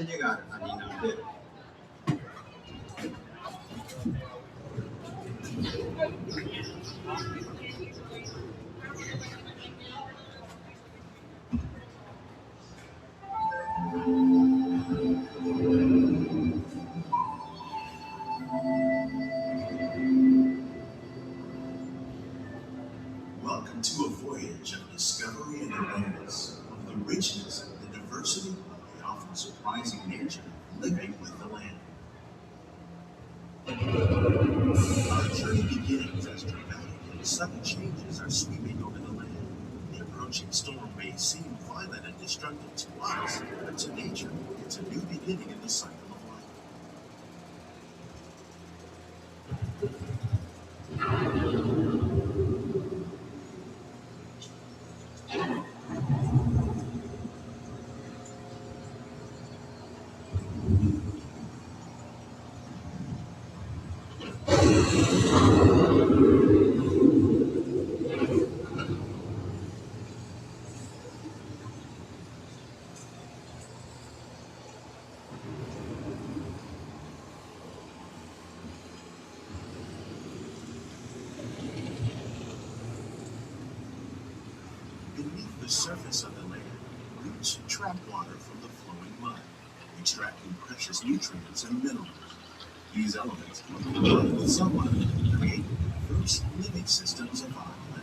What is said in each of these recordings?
llegar a Ninandero. Welcome to a voyage of discovery and awareness of the richness, the diversity, and the often surprising nature of living with the land. Our journey begins as dramatic and sudden changes are sweeping over the land. The approaching storm may seem violent and destructive to us, but to nature, it's a new beginning in the cycle of life. Beneath the surface of the land, roots trap water from the flowing mud, extracting precious nutrients and minerals. These elements, combined with sunlight, create the diverse living systems of our planet.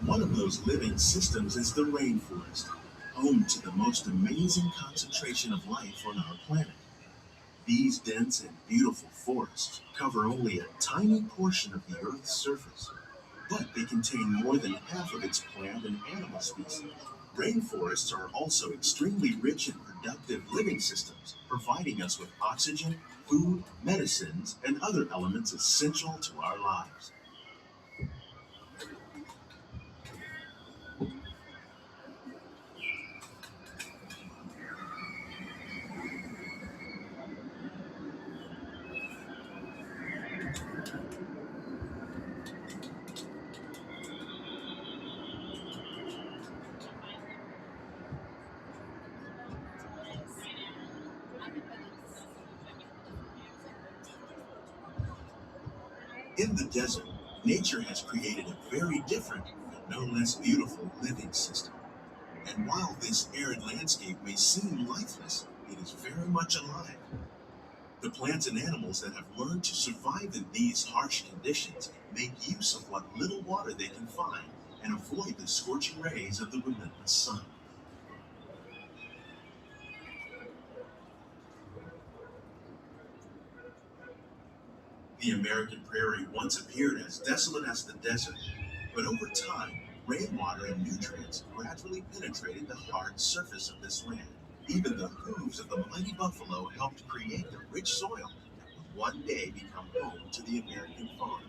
One of those living systems is the rainforest, home to the most amazing concentration of life on our planet. These dense and beautiful forests cover only a tiny portion of the Earth's surface, but they contain more than half of its plant and animal species. Rainforests are also extremely rich and productive living systems, providing us with oxygen, food, medicines, and other elements essential to our lives. In the desert, nature has created a very different, but no less beautiful living system. And while this arid landscape may seem lifeless, it is very much alive. The plants and animals that have learned to survive in these harsh conditions make use of what little water they can find and avoid the scorching rays of the relentless sun. The American prairie once appeared as desolate as the desert, but over time, rainwater and nutrients gradually penetrated the hard surface of this land. Even the hooves of the mighty buffalo helped create the rich soil that would one day become home to the American farm.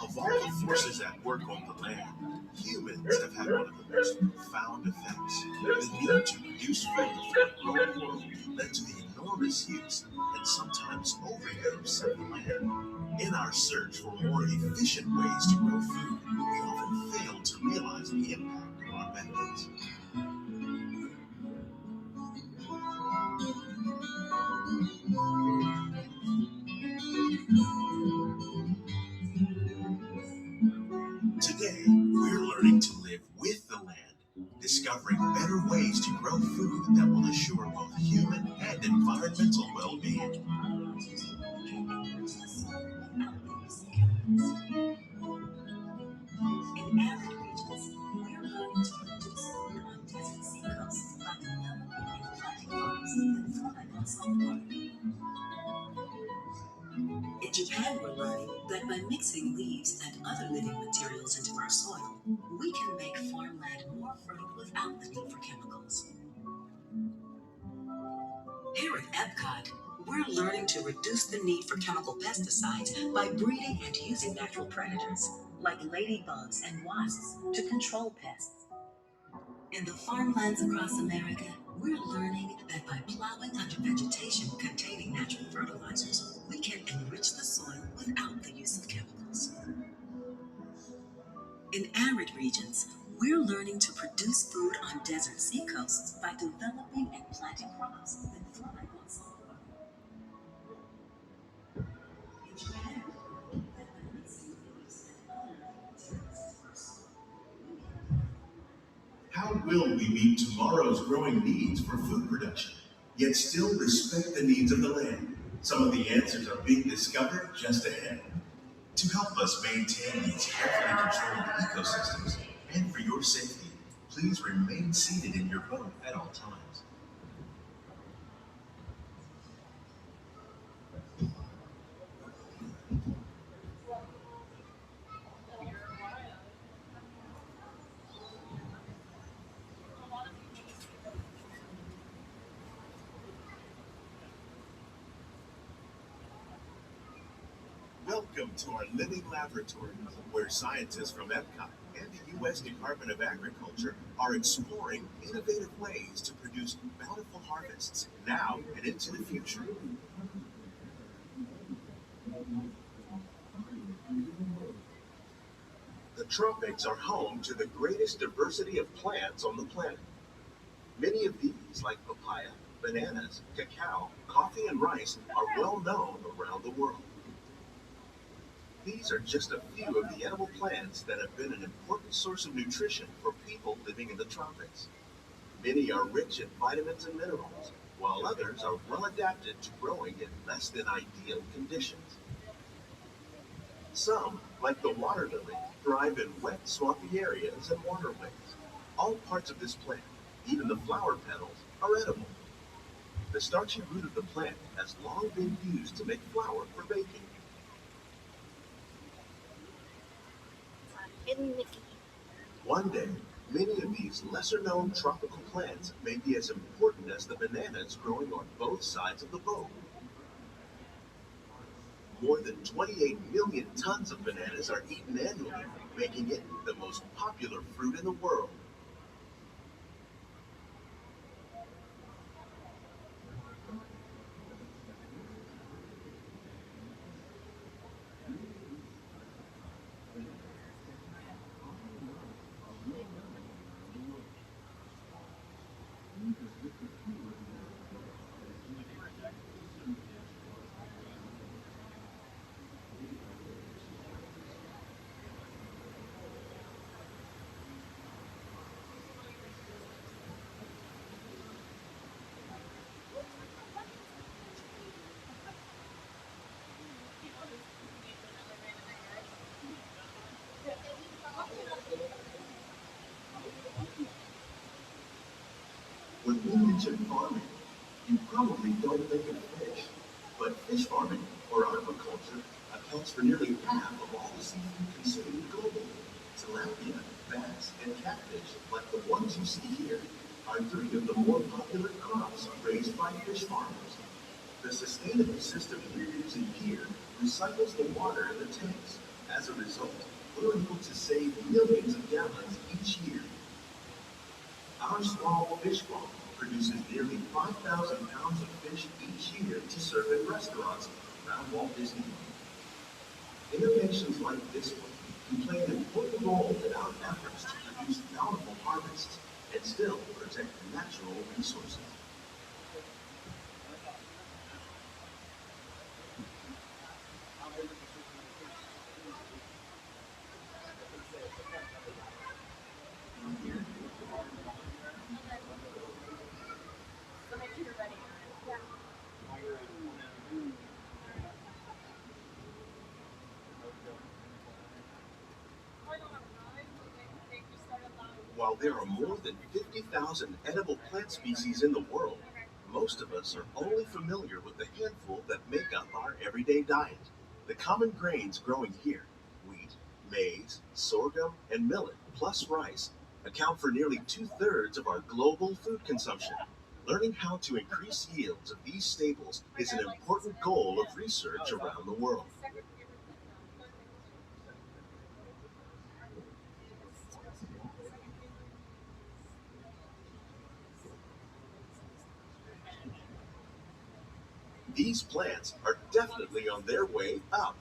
Of all the forces at work on the land, humans have had one of the most profound effects. The need to produce food for a growing world led to the enormous use and sometimes overuse of the land. In our search for more efficient ways to grow food, we often fail to realize the impact of our methods. Today, we're learning to live with the land, discovering better ways to grow food that will assure both human and environmental well-being. In arid regions, we're learning to produce food on desert seacoasts by developing and planting crops that thrive on salt water. In Japan, we're learning that by mixing leaves and other living materials into our soil, we can make farmland more fertile without the need for chemicals. Here at Epcot, we're learning to reduce the need for chemical pesticides by breeding and using natural predators, like ladybugs and wasps, to control pests. In the farmlands across America, we're learning that by plowing under vegetation containing natural fertilizers, we can enrich the soil without the use of chemicals. In arid regions, we're learning to produce food on desert seacoasts by developing and planting crops that thrive on salt water. In Japan, we're learning that by mixing leaves and other living materials into our soil, we can. How will we meet tomorrow's growing needs for food production, yet still respect the needs of the land? Some of the answers are being discovered just ahead. To help us maintain these carefully controlled ecosystems, and for your safety, please remain seated in your boat at all times. Welcome to our living laboratory, where scientists from Epcot and the U.S. Department of Agriculture are exploring innovative ways to produce bountiful harvests now and into the future. The tropics are home to the greatest diversity of plants on the planet. Many of these, like papaya, bananas, cacao, coffee, and rice, are well known around the world. These are just a few of the edible plants that have been an important source of nutrition for people living in the tropics. Many are rich in vitamins and minerals, while others are well adapted to growing in less than ideal conditions. Some, like the water lily, thrive in wet, swampy areas and waterways. All parts of this plant, even the flower petals, are edible. The starchy root of the plant has long been used to make flour for baking. Hidden Mickey. One day, many of these lesser known tropical plants may be as important as the bananas growing on both sides of the boat. More than 28 million tons of bananas are eaten annually, making it the most popular fruit in the world. When we mention farming, you probably don't think of fish, but fish farming, or aquaculture, accounts for nearly half of all the seafood consumed globally. Tilapia, bass, and catfish, like the ones you see here, are three of the more popular crops raised by fish farmers. The sustainable system we're using here recycles the water in the tanks. As a result, we're able to save millions of gallons each year. Our small fish farm produces nearly 5,000 pounds of fish each year to serve in restaurants around Walt Disney World. Innovations like this one can play an important role in our efforts to produce bountiful harvests and still protect natural resources. While there are more than 50,000 edible plant species in the world, most of us are only familiar with the handful that make up our everyday diet. The common grains growing here, wheat, maize, sorghum, and millet, plus rice, account for nearly two-thirds of our global food consumption. Learning how to increase yields of these staples is an important goal of research around the world. These plants are definitely on their way up.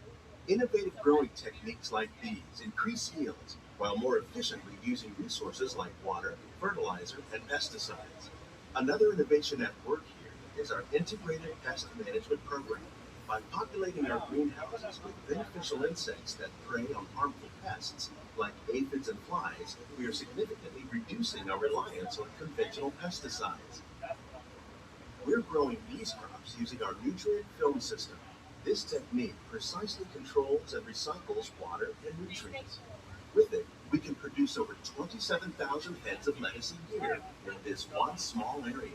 Innovative growing techniques like these increase yields while more efficiently using resources like water, fertilizer, and pesticides. Another innovation at work here is our integrated pest management program. By populating our greenhouses with beneficial insects that prey on harmful pests like aphids and flies, we are significantly reducing our reliance on conventional pesticides. We're growing these crops using our nutrient film system. This technique precisely controls and recycles water and nutrients. With it, we can produce over 27,000 heads of lettuce a year in this one small area.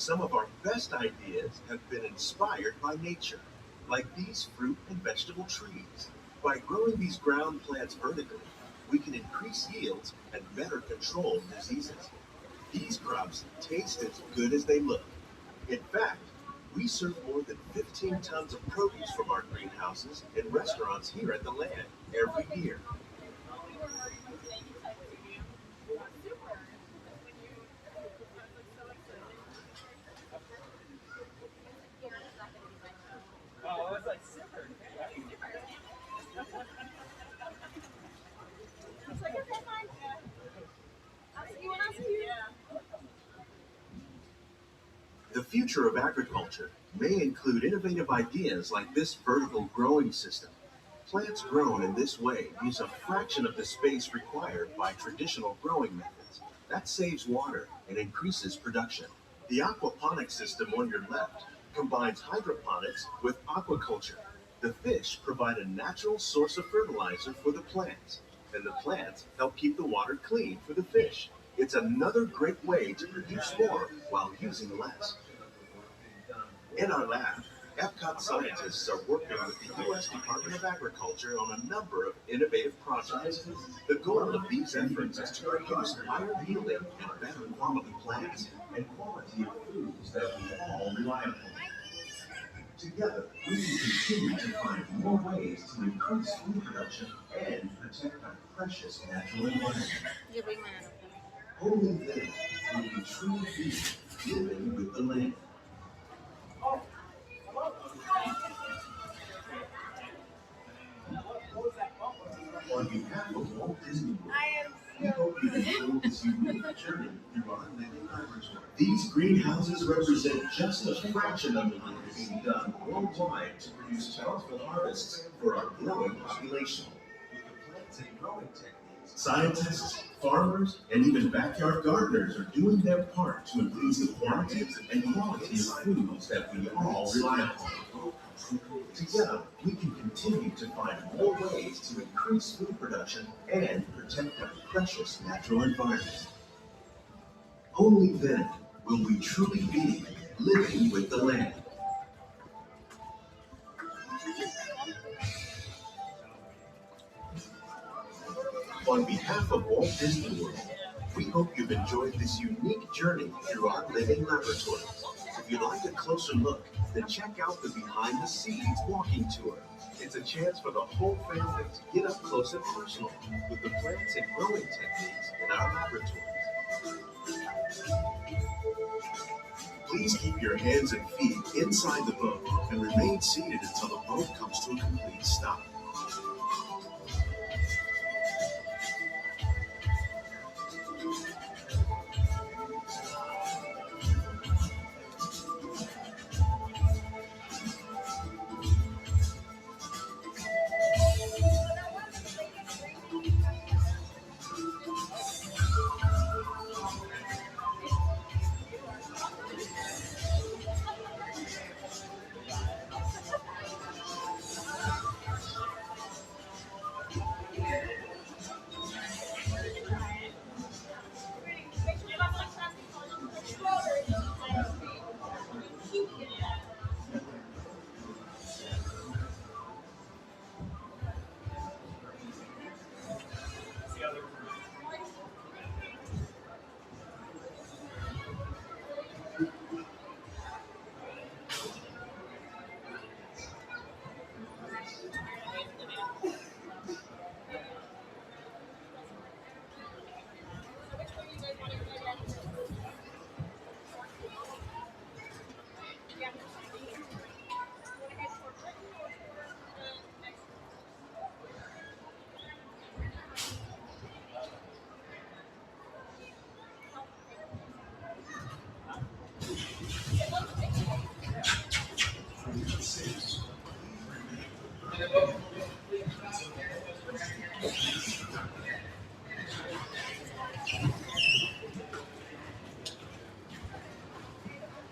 Some of our best ideas have been inspired by nature, like these fruit and vegetable trees. By growing these ground plants vertically, we can increase yields and better control diseases. These crops taste as good as they look. In fact, we serve more than 15 tons of produce from our greenhouses in restaurants here at the land every year. The future of agriculture may include innovative ideas like this vertical growing system. Plants grown in this way use a fraction of the space required by traditional growing methods. That saves water and increases production. The aquaponics system on your left combines hydroponics with aquaculture. The fish provide a natural source of fertilizer for the plants, and the plants help keep the water clean for the fish. It's another great way to produce more while using less. In our lab, Epcot scientists are working with the U.S. Department of Agriculture on a number of innovative projects. The goal of these efforts is to produce higher yielding and better quality plants and quality of foods that we all rely upon. Together, we can continue to find more ways to increase food production and protect our precious natural environment. Only then will we truly be living with the land. On behalf of Walt Disney World, we hope you enjoy this unique journey through our living laboratory. These greenhouses represent just a fraction of the work being done worldwide to produce bountiful harvests for our growing population. With the plants and growing techniques, scientists, farmers, and even backyard gardeners are doing their part to improve the quantity and quality of foods that we all rely upon. Together, we can continue to find more ways to increase food production and protect our precious natural environment. Only then will we truly be living with the land. On behalf of Walt Disney World, we hope you've enjoyed this unique journey through our living laboratory. If you'd like a closer look, then check out the behind the scenes walking tour. It's a chance for the whole family to get up close and personal with the plants and growing techniques in our laboratories. Please keep your hands and feet inside the boat and remain seated until the boat comes to a complete stop.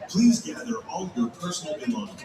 Please gather all your personal belongings.